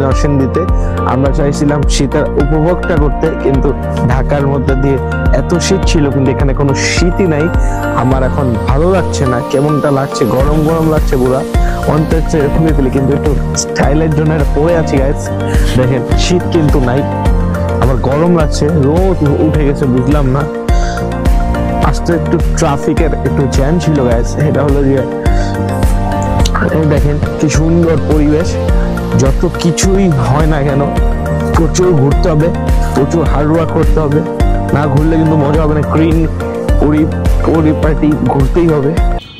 নরসিংদীতে আমরা চাইছিলাম শীতের উপভোগটা করতে, কিন্তু ঢাকার মধ্যে দিয়ে এত শীত ছিল, কিন্তু এখানে কোনো শীতই নাই। আমার এখন ভালো লাগছে না, কেমনটা লাগছে, গরম গরম লাগছে পুরা। অন্তর খুলে ফেলি, কিন্তু একটু স্টাইলের জন্য পরে আছি গাইস। দেখেন শীত কিন্তু নাই, আমার গরম লাগছে, রোদ উঠে গেছে বুঝলাম না। আজকে একটু ট্রাফিকের একটু জ্যাম ছিল গাইস। এটা হলো যে দেখেন কি সুন্দর পরিবেশ। যত কিছুই হয় না কেন প্রচুর ঘুরতে হবে, প্রচুর হার্ড ওয়ার্ক করতে হবে, না ঘুরলে কিন্তু মজা হবে না। গ্রিন পরিপাটি ঘুরতেই হবে।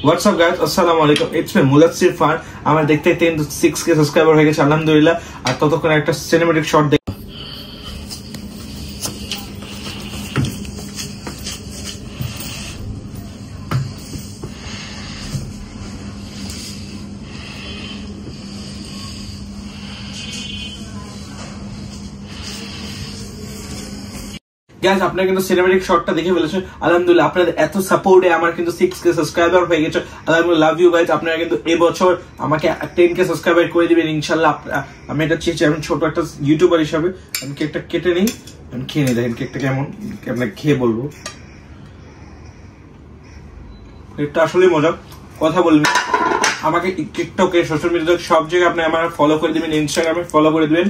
হোয়াটসঅ্যাপ গাইস, আসসালামু আলাইকুম, ইটস মি মুদাসসির ফান। আমার দেখতে কিন্তু 6K সাবস্ক্রাইবার হয়ে গেছে আলহামদুলিল্লাহ। আর ততক্ষণে একটা সিনেমেটিক শট দেখ। গাইস আপনারা কিন্তু সিনেমেটিক শটটা দেখে ফেলেছেন আলহামদুলিল্লাহ। আপনাদের এত সাপোর্টে আমার কিন্তু 6K সাবস্ক্রাইবার হয়ে গেছে আলহামদুলিল্লাহ। Love you guys. আপনারা কিন্তু এই বছর আমাকে 10K সাবস্ক্রাইবার করে দিবেন ইনশাআল্লাহ। আমি এটা চেয়েছি, আমি ছোট একটা ইউটিউবার হিসাবে। আমি কেকটা কেটে নিই, আমি খেয়ে নিই। দেখেন কেকটা কেমন, আপনাকে খেয়ে বলবো। কেকটা আসলেই মজা, কথা বলবি। আমাকে টিকটকে, সোশ্যাল মিডিয়াতে সব জায়গায় আপনি আমার ফলো করে দিবেন, ইনস্টাগ্রামে ফলো করে দিবেন।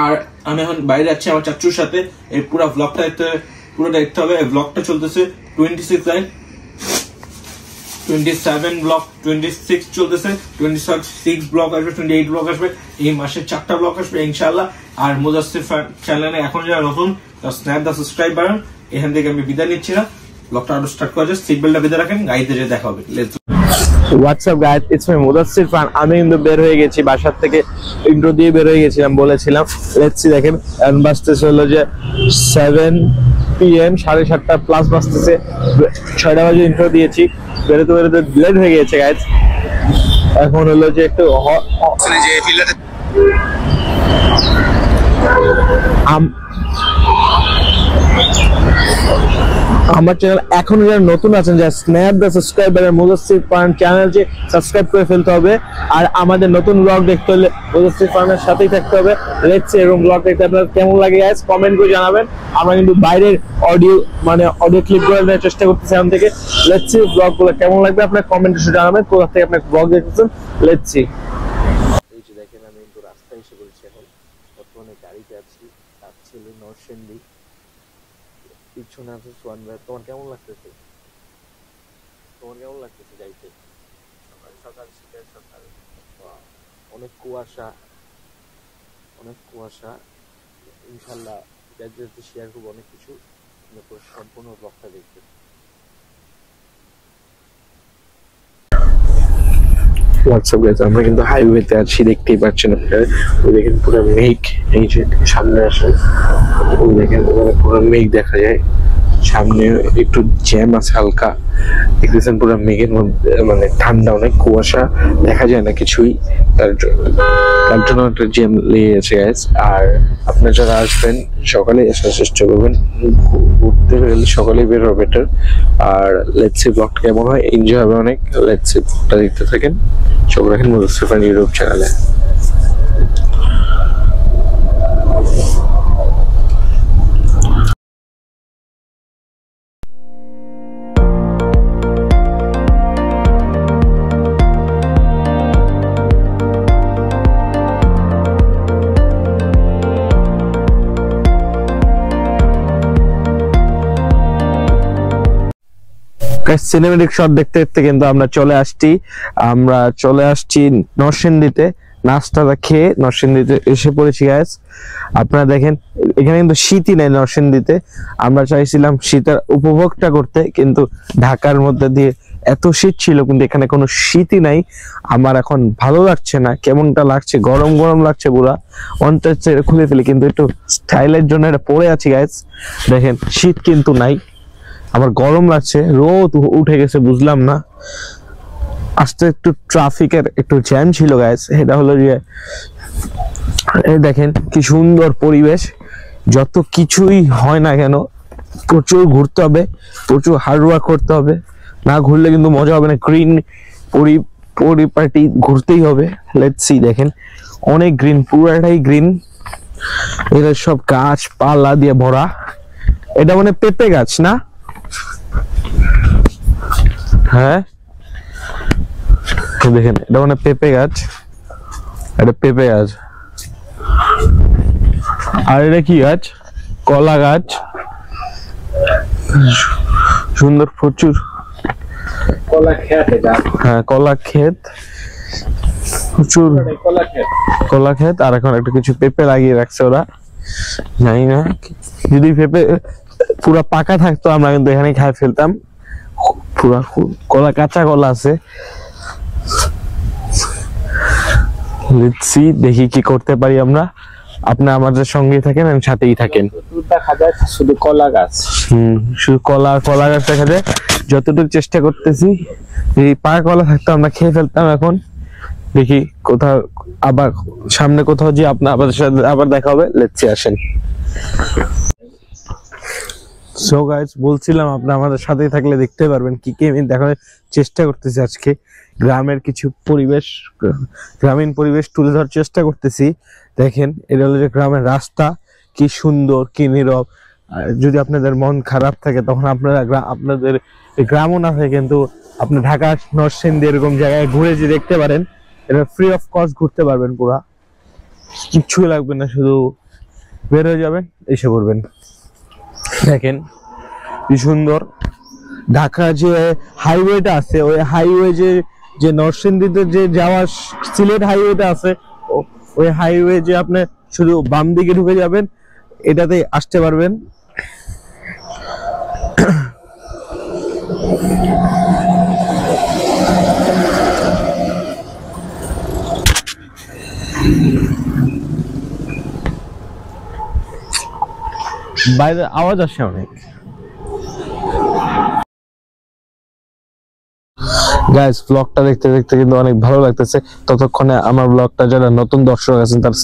আর আমি এখন বাইরে যাচ্ছি আমার চাচুর সাথে। এই পুরো ব্লগটা দেখতে হবে। এই ব্লগটা চলতেছে 26 লাইন, 27 ব্লগ, 26 চলতেছে, 26 ব্লগ আসবে, 28 ব্লগ আসবে। এই মাসে 4টা ব্লগ আসবে ইনশাআল্লাহ। আর মুদাসসির চ্যানেলে এখন যারা নতুন, স্ন্যাপ দা সাবস্ক্রাইব বাটন। এখান থেকে আমি বিদায় নিচ্ছি না, ব্লগটা আরো স্টার্ট করা যায়। সিট বেল্টটা বেঁধে রাখেন, গাড়িতে যেয়ে দেখা হবে। What's up guys, it's me Mudassir fun. আমি কিন্তু বের হয়ে গেছি বাসার থেকে, ইন্ট্রো দিয়ে বের হয়ে গেছিলাম বলেছিলাম। লেটস সি, দেখেন এখন বাজতেছে হলো যে 7 PM, 7:30 প্লাস বাজতেছে। 6টা বাজে ইন্ট্রো দিয়েছি, বেরোতে বেরোতে লেট হয়ে গেছে গাইস। এখন হলো যে একটু আমার চ্যানেল এখন যারা নতুন আছেন, যারা স্ন্যাপ দা সাবস্ক্রাইবার মুদাসসির ফান চ্যানেলটি সাবস্ক্রাইব করে ফেলতে হবে। আর আমাদের নতুন ব্লগ দেখতে হলে মুদাসসির ফানের সাথেই থাকতে হবে। লেটস সি, এরকম ব্লগ দেখতে আপনাদের কেমন লাগে গাইস কমেন্ট করে জানাবেন। আমরা কিন্তু বাইরের অডিও ক্লিপ করে নেওয়ার চেষ্টা করতেছি এখন থেকে। লেটস সি ব্লগগুলো কেমন লাগবে আপনারা কমেন্টে জানাবেন, কোথা থেকে আপনারা ব্লগ দেখতেছেন। Let's see. এই যে দেখেন আমি কিন্তু রাস্তায় এসে পড়েছি এখন, বর্তমানে গাড়িতে আছি, ছিল নরসিংদী। পিছনে আছে সোয়ান ভাই। তোমার কেমন লাগতেছে? যাইতে? সকাল শীতের সকাল, অনেক কুয়াশা, ইনশাল্লাহ যাতে শেয়ার করবো অনেক কিছু। সম্পূর্ণ ব্লগটা দেখতে। হোয়াটসঅ্যাপ গাইস, আমরা কিন্তু হাইওয়েতে আছি, দেখতেই পাচ্ছেন আপনারা। ওই দেখেন পুরো মেঘ, এই যে সামনে আসে ওই দেখেন পুরো মেঘ দেখা যায়। সামনে একটু জ্যাম আছে হালকা, দেখতেছেন পুরো মেঘের মধ্যে, মানে ঠান্ডা, অনেক কুয়াশা, দেখা যায় না কিছুই। তার জন্য একটা জ্যাম লেগে গেছে গাইস। আর আপনারা যারা আসবেন সকালে আসার চেষ্টা করবেন, ঘুরতে গেলে সকালে বের হবে বেটার। আর লেটস সি ব্লগটা কেমন হয়, এনজয় হবে অনেক। লেটস সি ব্লগটা দেখতে থাকেন, চোখ রাখেন মুদাসসির ফান ইউটিউব চ্যানেলে। সিনেমেটিক শট দেখতে দেখতে কিন্তু আমরা চলে আসছি নরসিংদীতে। নাস্তাটা খেয়ে নরসিংদীতে এসে পড়েছি গাইস। আপনারা দেখেন এখানে কিন্তু শীতই নেই নরসিংদীতে। আমরা চাইছিলাম শীতের উপভোগটা করতে, কিন্তু ঢাকার মধ্যে দিয়ে এত শীত ছিল, কিন্তু এখানে কোনো শীতই নাই। আমার এখন ভালো লাগছে না, কেমনটা লাগছে, গরম গরম লাগছে পুরা। অন্তর খুলে ফেলি, কিন্তু একটু স্টাইলের জন্য এটা পরে আছি গাইস। দেখেন শীত কিন্তু নাই, আমার গরম লাগছে, রোদ উঠে গেছে বুঝলাম না। আজকে একটু ট্রাফিকের একটু জ্যাম ছিল গাইস। এটা হলো যে এই দেখেন কি সুন্দর পরিবেশ। যত কিছুই হয় না কেন প্রচুর ঘুরতে হবে, প্রচুর হার্ড ওয়ার্ক করতে হবে, না ঘুরলে কিন্তু মজা হবে না। গ্রিন পরিপাটি ঘুরতেই হবে। লেটস সি, দেখেন অনেক গ্রিন, পুরাটাই গ্রিন। এরা সব গাছ পালা দিয়ে ভরা। এটা মানে পেঁপে গাছ না? হ্যাঁ দেখেন এটা মানে পেঁপে গাছ, এটা পেঁপে গাছ। আর এটা কি গাছ? কলা গাছ। সুন্দর প্রচুর কলা ক্ষেত এটা। হ্যাঁ কলা ক্ষেত, প্রচুর কলা ক্ষেত। আর এখন একটা কিছু পেঁপে লাগিয়ে রাখছে ওরা, জানি না। যদি পেঁপে পুরা পাকা থাকতো আমরা কিন্তু এখানে খাই ফেলতাম। পুরা কলা, কাঁচা কলা আছে। দেখি কি করতে পারি আমরা। আপনি আমাদের সঙ্গে থাকেন, আমি সাথেই থাকেন। শুধু কলা গাছ, শুধু কলা গাছ দেখা যায়। যতটুকু চেষ্টা করতেছি, এই পাকা কলা থাকতো আমরা খেয়ে ফেলতাম। এখন দেখি কোথাও আবার সামনে কোথাও যে আপনাদের সাথে আবার দেখা হবে। লেটস সি, আসেন। সো গাইস, বলছিলাম আপনি আমাদের সাথেই থাকলে দেখতে পারবেন কি কি আমি দেখানোর চেষ্টা করতেছি। আজকে গ্রামের কিছু পরিবেশ, গ্রামীণ পরিবেশ তুলে ধরার চেষ্টা করতেছি। দেখেন এটা হলো যে গ্রামের রাস্তা, কি সুন্দর, কি নীরব। যদি আপনাদের মন খারাপ থাকে তখন আপনারা আপনাদের গ্রামও না থাকে কিন্তু আপনি ঢাকা নরসিংদী এরকম জায়গায় ঘুরে যে দেখতে পারেন। এটা ফ্রি অফ কস্ট ঘুরতে পারবেন, পুরা কিচ্ছুই লাগবে না, শুধু বের হয়ে যাবেন, এসে পড়বেন। দেখেন কি সুন্দর। ঢাকা যে হাইওয়েটা আছে, ওই হাইওয়ে যে নরসিংদীতে যে যাওয়ার সিলেট হাইওয়েটা আছে, ওই হাইওয়ে যে আপনি শুধু বাম দিকে ঢুকে যাবেন, এটাতে আসতে পারবেন। বাইরে আওয়াজ আসে অনেক। গাইস, ব্লগটা দেখতে দেখতে কিন্তু অনেক ভালো লাগতেছে। ততক্ষণে আমার ব্লগটা যারা নতুন দর্শক আছেন তারা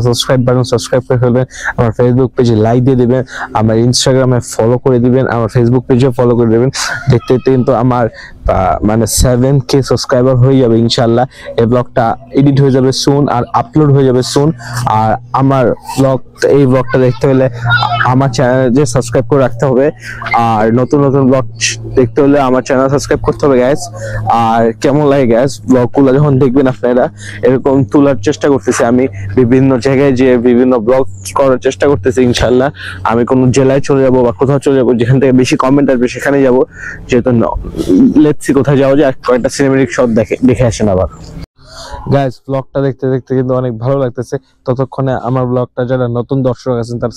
সাবস্ক্রাইব বাটন সাবস্ক্রাইব করে ফেলবেন, আমার ফেসবুক পেজে লাইক দিয়ে দিবেন, আমার ইনস্টাগ্রামে ফলো করে দিবেন, আমার ফেসবুক পেজে ফলো করে দিবেন। দেখতে দেখতে কিন্তু আমার মানে 7K সাবস্ক্রাইবার হয়ে যাবে ইনশাআল্লাহ। এই ব্লগটা এডিট হয়ে যাবে সুন আর আপলোড হয়ে যাবে সুন। আর আমার এই ব্লগটা দেখতে হলে আমার চ্যানেলে সাবস্ক্রাইব করে রাখতে হবে। আর নতুন নতুন ব্লগ দেখতে হলে আমার চ্যানেল সাবস্ক্রাইব করতে হবে গাইস। আর কেমন লাগে গ্যাস ব্লগগুলো যখন দেখবেন আপনারা, এরকম তোলার চেষ্টা করতেছি আমি, বিভিন্ন জায়গায় যে বিভিন্ন ব্লগ করার চেষ্টা করতেছি ইনশাআল্লাহ। আমি কোন জেলায় চলে যাব বা কোথাও চলে যাব যেখান থেকে বেশি কমেন্ট আসবে সেখানে যাব। যেহেতু লেটস সি কোথায় যাওয়া যায়, কয়েকটা সিনেমেটিক শট দেখে আসেন আবার। গাইস, ব্লগটা দেখতে দেখতে কিন্তু অনেক ভালো লাগতেছে। ততক্ষণে আমার ব্লগটা যারা নতুন দর্শক আছেন তারা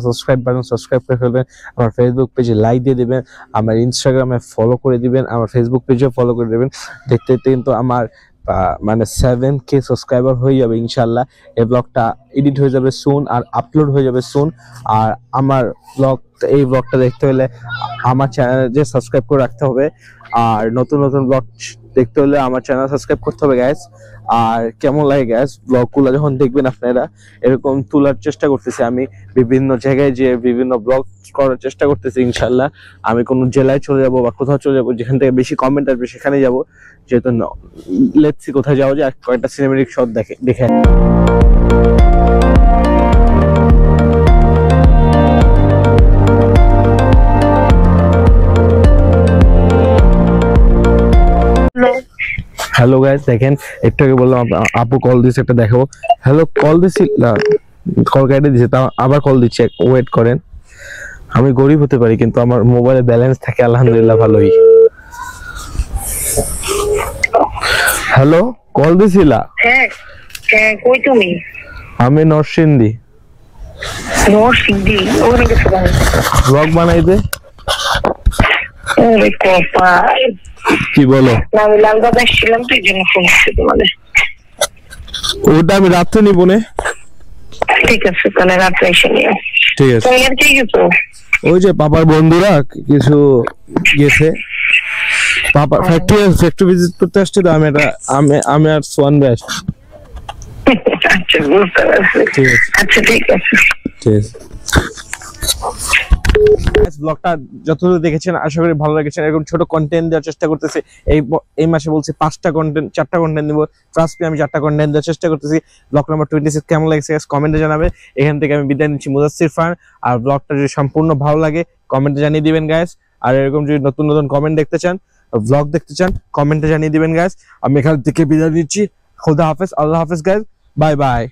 সাবস্ক্রাইব বাটন সাবস্ক্রাইব করে ফেলবেন, আমার ফেসবুক পেজে লাইক দিয়ে দিবেন, আমার ইনস্টাগ্রামে ফলো করে দিবেন, আমার ফেসবুক পেজে ফলো করে দিবেন। দেখতে দেখতে কিন্তু আমার মানে 7K সাবস্ক্রাইবার হয়ে যাবে ইনশাআল্লাহ। এই ব্লগটা এডিট হয়ে যাবে সুন আর আপলোড হয়ে যাবে সুন। আর আমার এই ব্লগটা দেখতে হলে আমার চ্যানেলে সাবস্ক্রাইব করে রাখতে হবে। আর নতুন নতুন ব্লগ দেখতে হলে আমার চ্যানেল সাবস্ক্রাইব করতে হবে গাইস। আর কেমন লাগে গ্যাস ব্লগগুলো যখন দেখবেন আপনারা, এরকম তোলার চেষ্টা করতেছি আমি, বিভিন্ন জায়গায় যে বিভিন্ন ব্লগ করার চেষ্টা করতেছি ইনশাআল্লাহ। আমি কোন জেলায় চলে যাব বা কোথাও চলে যাব যেখান থেকে বেশি কমেন্ট আসবে সেখানে যাব। যেহেতু লেটস সি কোথায় যাওয়া যায়, কয়েকটা সিনেমেটিক শট দেখে হ্যালো গাইস, দেখেন একটু আগে বললাম আপু কল দিচ্ছে, একটা দেখাবো। হ্যালো, কল দিছি, কল কেটে দিছে, তাও আবার কল দিচ্ছে, ওয়েট করেন। আমি গরিব হতে পারি কিন্তু আমার মোবাইলে ব্যালেন্স থাকে আলহামদুলিল্লাহ ভালোই। হ্যালো, কল দিছিলা? হ্যাঁ, কই তুমি? আমি নরসিংদী। নরসিংদী ওখানে গেছো কেন? ব্লগ বানাইতে। ওরে কপাল, কি বলো? না আমি লালবাগ আসছিলাম তো এই জন্য ফোন করছি তোমাদের। ওটা আমি রাত্রে নিব না। ঠিক আছে, তাহলে রাত্রে এসে নিও। ঠিক আছে। তুমি আর কি গেছো? ওই যে পাপার বন্ধুরা কিছু গেছে, পাপা ফ্যাক্টরি ভিজিট করতে আসছে তো আমি আর সোয়ান ভাই আসছি। আচ্ছা বুঝতে পারছি। ঠিক আছে আচ্ছা ঠিক আছে। ঠিক আছে। ব্লগটা যতদূর দেখেছেন আশা করি ভালো লেগেছে। এরকম ছোট কন্টেন্ট দেওয়ার চেষ্টা করতেছি। এই মাসে বলছি 4টা কন্টেন্ট 4টা কন্টেন্ট দিব। ট্রাস্ট মি আমি 4টা কন্টেন্ট দেওয়ার চেষ্টা করতেছি। ব্লগ নাম্বার 26 কেমন লাগছে কমেন্টে জানাবেন। এখান থেকে আমি বিদায় নিচ্ছি, মুজাসসির ফারহান। আর ব্লগটা যদি সম্পূর্ণ ভালো লাগে কমেন্টে জানিয়ে দিবেন গাইস। আর এরকম যদি নতুন নতুন কমেন্ট দেখতে চান, ব্লগ দেখতে চান, কমেন্টে জানিয়ে দিবেন গাইস। আমি এখান থেকে বিদায় নিচ্ছি। খোদা হাফেজ, আল্লাহ হাফেজ গাইস, বাই বাই।